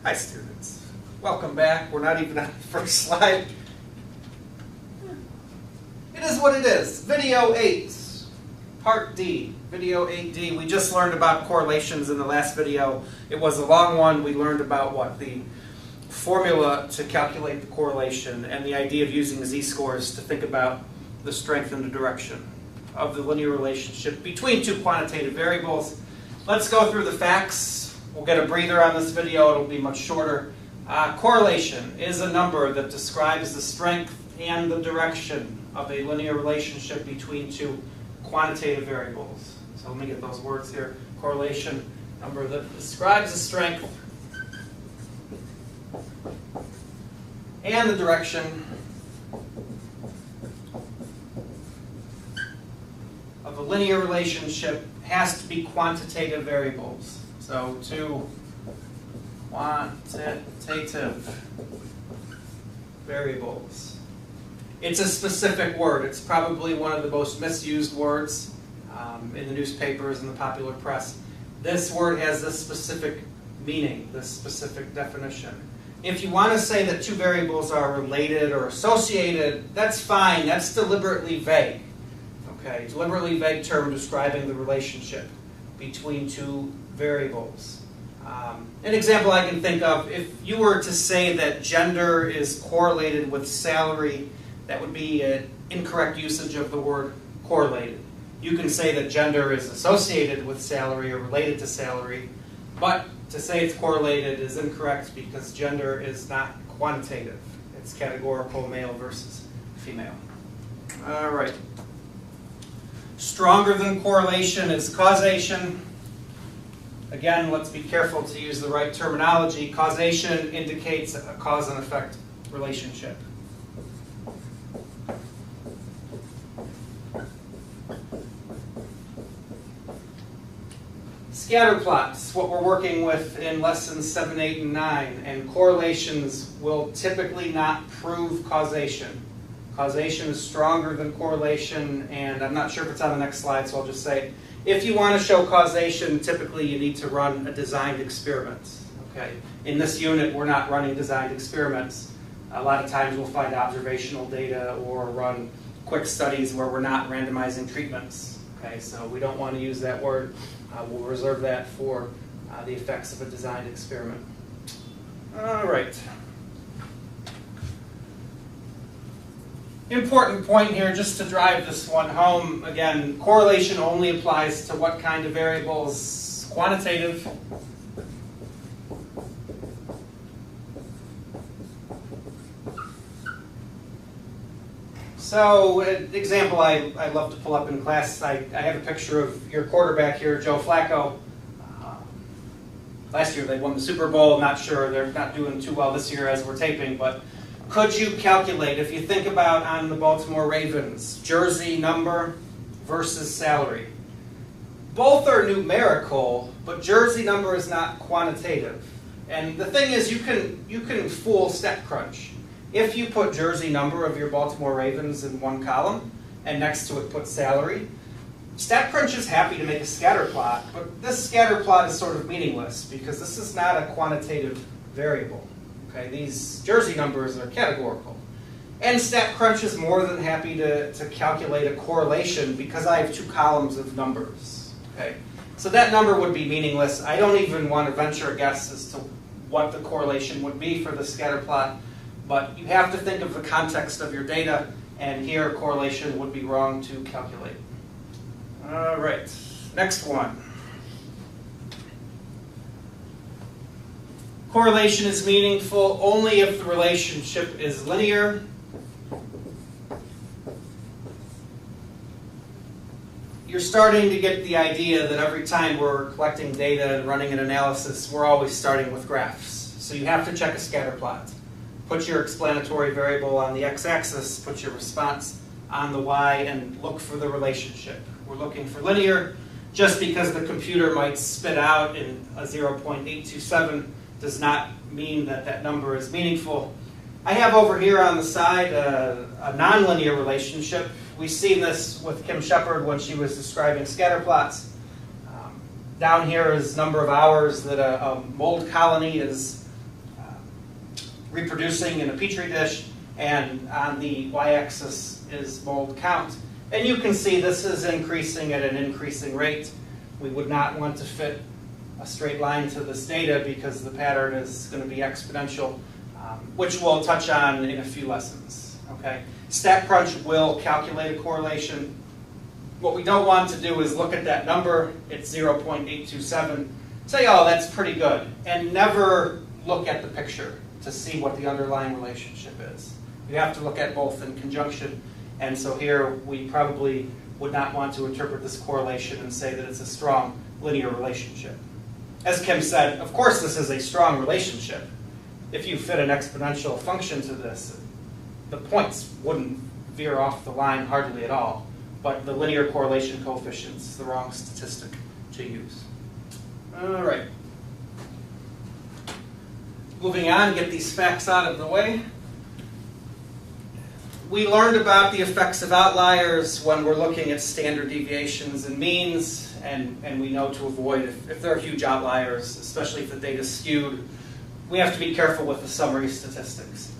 Hi students, welcome back. We're not even on the first slide. It is what it is. Video 8, Part D, Video 8D. We just learned about correlations in the last video. It was a long one. We learned about what? The formula to calculate the correlation and the idea of using z-scores to think about the strength and the direction of the linear relationship between two quantitative variables. Let's go through the facts. We'll get a breather on this video. It'll be much shorter. Correlation is a number that describes the strength and the direction of a linear relationship between two quantitative variables. So let me get those words here. Correlation, number that describes the strength and the direction of a linear relationship has to be quantitative variables. So two quantitative variables. It's a specific word. It's probably one of the most misused words in the newspapers and the popular press. This word has this specific meaning, this specific definition. If you want to say that two variables are related or associated, that's fine. That's deliberately vague. Okay, deliberately vague term describing the relationship between two variables. An example I can think of, if you were to say that gender is correlated with salary, that would be an incorrect usage of the word correlated. You can say that gender is associated with salary or related to salary, but to say it's correlated is incorrect because gender is not quantitative. It's categorical, male versus female. All right. Stronger than correlation is causation. Again, let's be careful to use the right terminology. Causation indicates a cause and effect relationship. Scatter plots, what we're working with in lessons 7, 8, and 9, and correlations will typically not prove causation. Causation is stronger than correlation, and I'm not sure if it's on the next slide, so I'll just say, if you want to show causation, typically you need to run a designed experiment. Okay? In this unit, we're not running designed experiments. A lot of times we'll find observational data or run quick studies where we're not randomizing treatments. Okay? So we don't want to use that word. We'll reserve that for the effects of a designed experiment. All right. Important point here, just to drive this one home. Again, correlation only applies to what kind of variables? Quantitative. So, an example I love to pull up in class, I have a picture of your quarterback here, Joe Flacco. Last year they won the Super Bowl. Not sure, they're not doing too well this year as we're taping, but could you calculate, if you think about on the Baltimore Ravens, jersey number versus salary? Both are numerical, but jersey number is not quantitative. And the thing is, you can fool StatCrunch. If you put jersey number of your Baltimore Ravens in one column, and next to it put salary, StatCrunch is happy to make a scatter plot, but this scatter plot is sort of meaningless because this is not a quantitative variable. Okay, these jersey numbers are categorical. And StatCrunch is more than happy to calculate a correlation because I have two columns of numbers. Okay, so that number would be meaningless. I don't even want to venture a guess as to what the correlation would be for the scatter plot, but you have to think of the context of your data, and here correlation would be wrong to calculate. All right, next one. Correlation is meaningful only if the relationship is linear. You're starting to get the idea that every time we're collecting data and running an analysis, we're always starting with graphs. So you have to check a scatter plot. Put your explanatory variable on the x-axis, put your response on the y, and look for the relationship. We're looking for linear. Just because the computer might spit out in a 0.827 does not mean that that number is meaningful. I have over here on the side a nonlinear relationship. We've seen this with Kim Shepard when she was describing scatter plots. Down here is number of hours that a mold colony is reproducing in a petri dish, and on the y-axis is mold count. And you can see this is increasing at an increasing rate. We would not want to fit a straight line to this data because the pattern is going to be exponential, which we'll touch on in a few lessons. Okay? StatCrunch will calculate a correlation. What we don't want to do is look at that number, it's 0.827, say, oh, that's pretty good, and never look at the picture to see what the underlying relationship is. You have to look at both in conjunction, and so here we probably would not want to interpret this correlation and say that it's a strong linear relationship. As Kim said, of course this is a strong relationship. If you fit an exponential function to this, the points wouldn't veer off the line hardly at all. But the linear correlation coefficient is the wrong statistic to use. All right. Moving on, get these facts out of the way. We learned about the effects of outliers when we're looking at standard deviations and means, and we know to avoid, if there are huge outliers, especially if the data is skewed, we have to be careful with the summary statistics.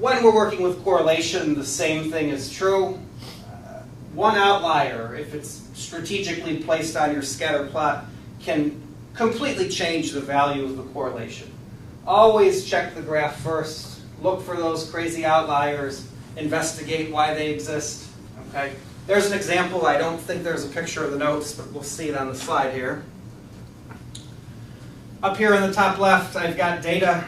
When we're working with correlation, the same thing is true. One outlier, if it's strategically placed on your scatter plot, can completely change the value of the correlation. Always check the graph first, look for those crazy outliers, investigate why they exist. Okay? There's an example. I don't think there's a picture of the notes, but we'll see it on the slide here. Up here in the top left, I've got data.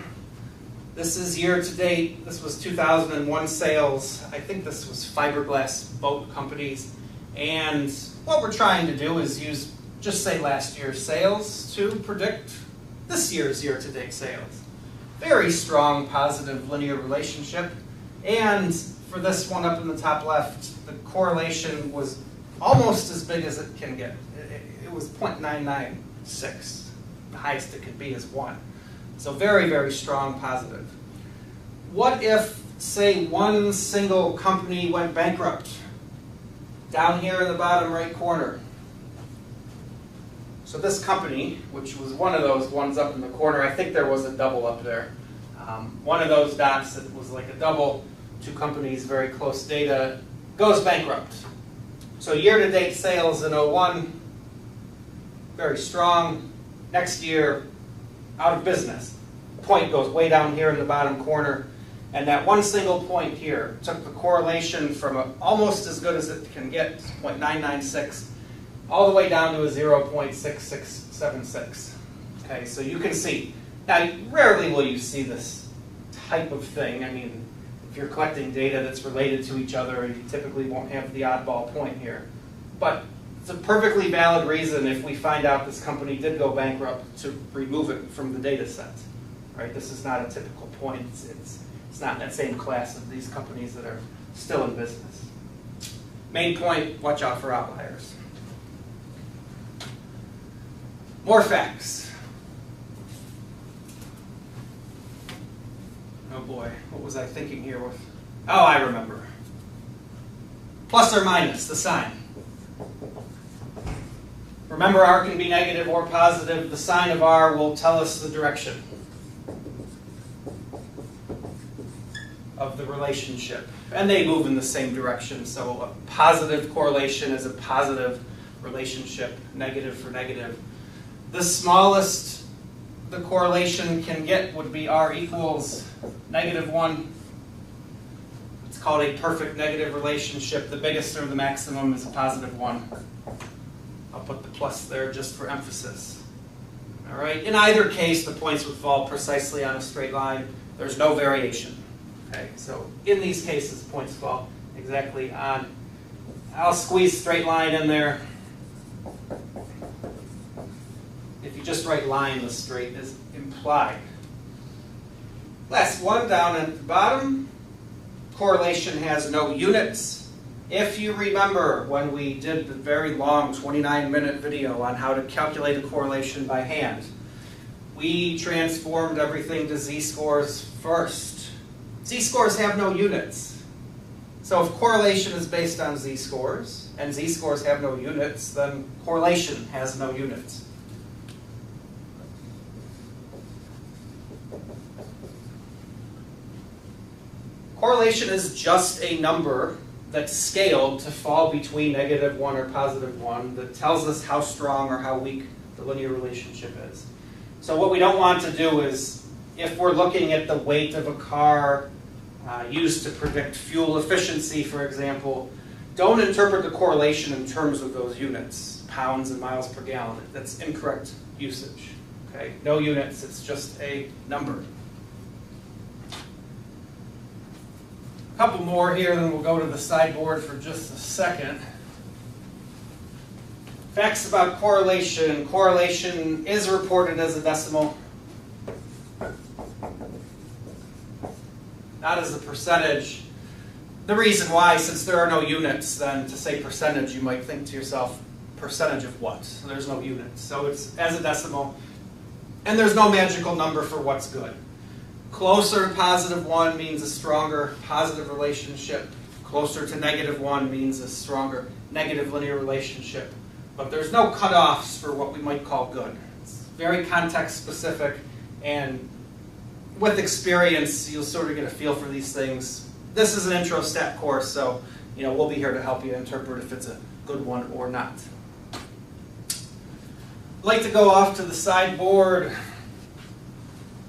This is year to date. This was 2001 sales. I think this was fiberglass boat companies. And what we're trying to do is use, just say last year's sales to predict this year's year to date sales. Very strong positive linear relationship. And for this one up in the top left, the correlation was almost as big as it can get. It was 0.996. The highest it could be is 1. So very, very strong positive. What if, say, one single company went bankrupt? Down here in the bottom right corner. So this company, which was one of those ones up in the corner, I think there was a double up there. One of those dots that was like a double, two companies, very close data, goes bankrupt. So year-to-date sales in 01, very strong. Next year, out of business. Point goes way down here in the bottom corner, and that one single point here took the correlation from almost as good as it can get, 0.996, all the way down to a 0.6676. Okay, so you can see. Now, rarely will you see this type of thing. I mean, if you're collecting data that's related to each other, you typically won't have the oddball point here. But it's a perfectly valid reason if we find out this company did go bankrupt to remove it from the data set. Right? This is not a typical point. It's not in that same class of these companies that are still in business. Main point, watch out for outliers. More facts. Oh boy, what was I thinking here with? Oh, I remember. Plus or minus, the sign. Remember, R can be negative or positive. The sign of R will tell us the direction of the relationship. And they move in the same direction. So a positive correlation is a positive relationship, negative for negative. The smallest the correlation can get would be R equals -1. It's called a perfect negative relationship. The biggest or the maximum is a +1. I'll put the plus there just for emphasis. All right. In either case, the points would fall precisely on a straight line. There's no variation. Okay. So in these cases, points fall exactly on. I'll squeeze straight line in there. If you just write line, the straight is implied. Last one down at the bottom. Correlation has no units. If you remember when we did the very long 29-minute video on how to calculate a correlation by hand, we transformed everything to z-scores first. Z-scores have no units. So if correlation is based on z-scores, and z-scores have no units, then correlation has no units. Correlation is just a number that's scaled to fall between -1 or +1 that tells us how strong or how weak the linear relationship is. So what we don't want to do is, if we're looking at the weight of a car used to predict fuel efficiency, for example, don't interpret the correlation in terms of those units, pounds and miles per gallon. That's incorrect usage. Okay? No units, it's just a number. A couple more here, then we'll go to the sideboard for just a second. Facts about correlation. Correlation is reported as a decimal, not as a percentage. The reason why, since there are no units, then to say percentage, you might think to yourself, percentage of what? So there's no units. So it's as a decimal, and there's no magical number for what's good. Closer to +1 means a stronger positive relationship. Closer to -1 means a stronger negative linear relationship. But there's no cutoffs for what we might call good. It's very context specific, and with experience, you'll sort of get a feel for these things. This is an intro stat course, so we'll be here to help you interpret if it's a good one or not. I'd like to go off to the sideboard.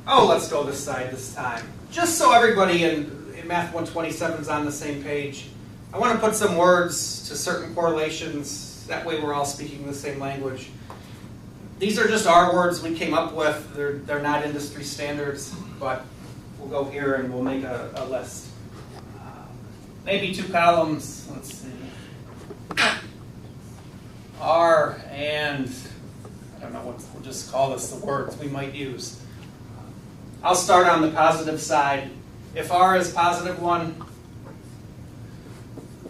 Oh, let's go this side this time. Just so everybody in Math 127 is on the same page, I want to put some words to certain correlations. That way we're all speaking the same language. These are just our words we came up with. They're not industry standards, but we'll go here and we'll make a list. Maybe 2 columns. Let's see. R and, I don't know what, we'll just call this the words we might use. I'll start on the positive side. If R is +1,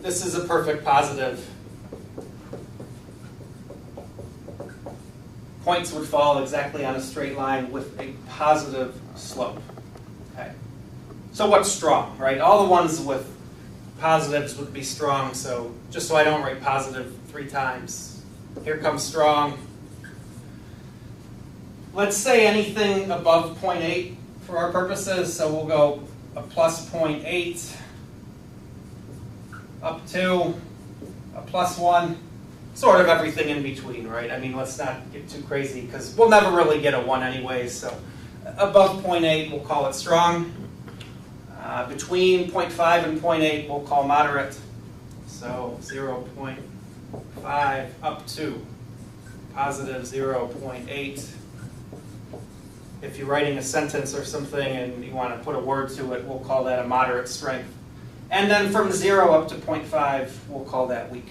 this is a perfect positive. Points would fall exactly on a straight line with a positive slope. Okay. So what's strong, right? All the ones with positives would be strong, so just so I don't write positive 3 times. Here comes strong. Let's say anything above 0.8 for our purposes, so we'll go a +0.8 up to a +1. Sort of everything in between, right? I mean, let's not get too crazy because we'll never really get a 1 anyway. So above 0.8, we'll call it strong. Between 0.5 and 0.8, we'll call moderate. So 0.5 up to positive 0.8. If you're writing a sentence or something and you want to put a word to it, we'll call that a moderate strength. And then from 0 up to 0.5, we'll call that weak.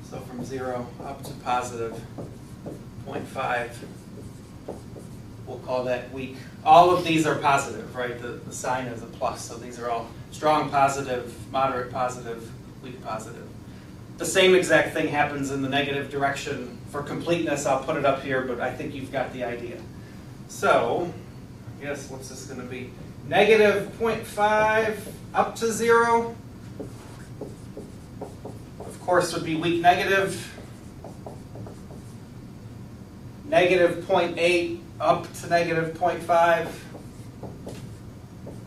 So from 0 up to positive 0.5, we'll call that weak. All of these are positive, right? The sign is a plus, so these are all strong positive, moderate positive, weak positive. The same exact thing happens in the negative direction. For completeness, I'll put it up here, but I think you've got the idea. So, I guess what's this going to be? Negative 0.5 up to 0. Of course, would be weak negative. Negative 0.8 up to negative 0.5.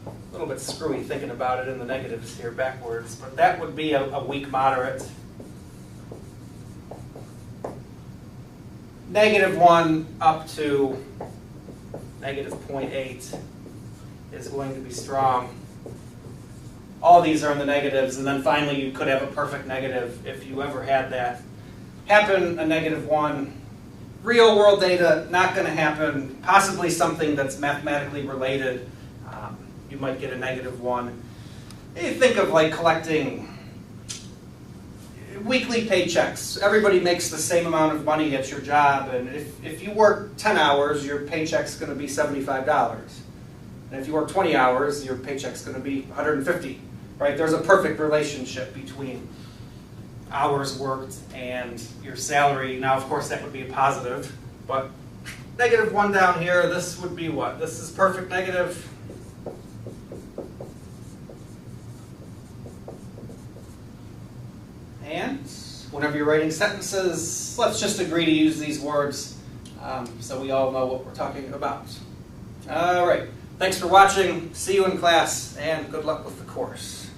A little bit screwy thinking about it in the negatives here backwards, but that would be a weak moderate. -1 up to negative 0.8 is going to be strong. All these are in the negatives, and then finally you could have a perfect negative if you ever had that happen, a -1. Real world data, not going to happen. Possibly something that's mathematically related. You might get a -1. You think of like collecting weekly paychecks. Everybody makes the same amount of money at your job, and if you work 10 hours, your paycheck's going to be $75. And if you work 20 hours, your paycheck's going to be $150. Right? There's a perfect relationship between hours worked and your salary. Now, of course, that would be a positive, but -1 down here, this would be what? This is perfect negative. And whenever you're writing sentences, let's just agree to use these words so we all know what we're talking about. All right. Thanks for watching. See you in class, and good luck with the course.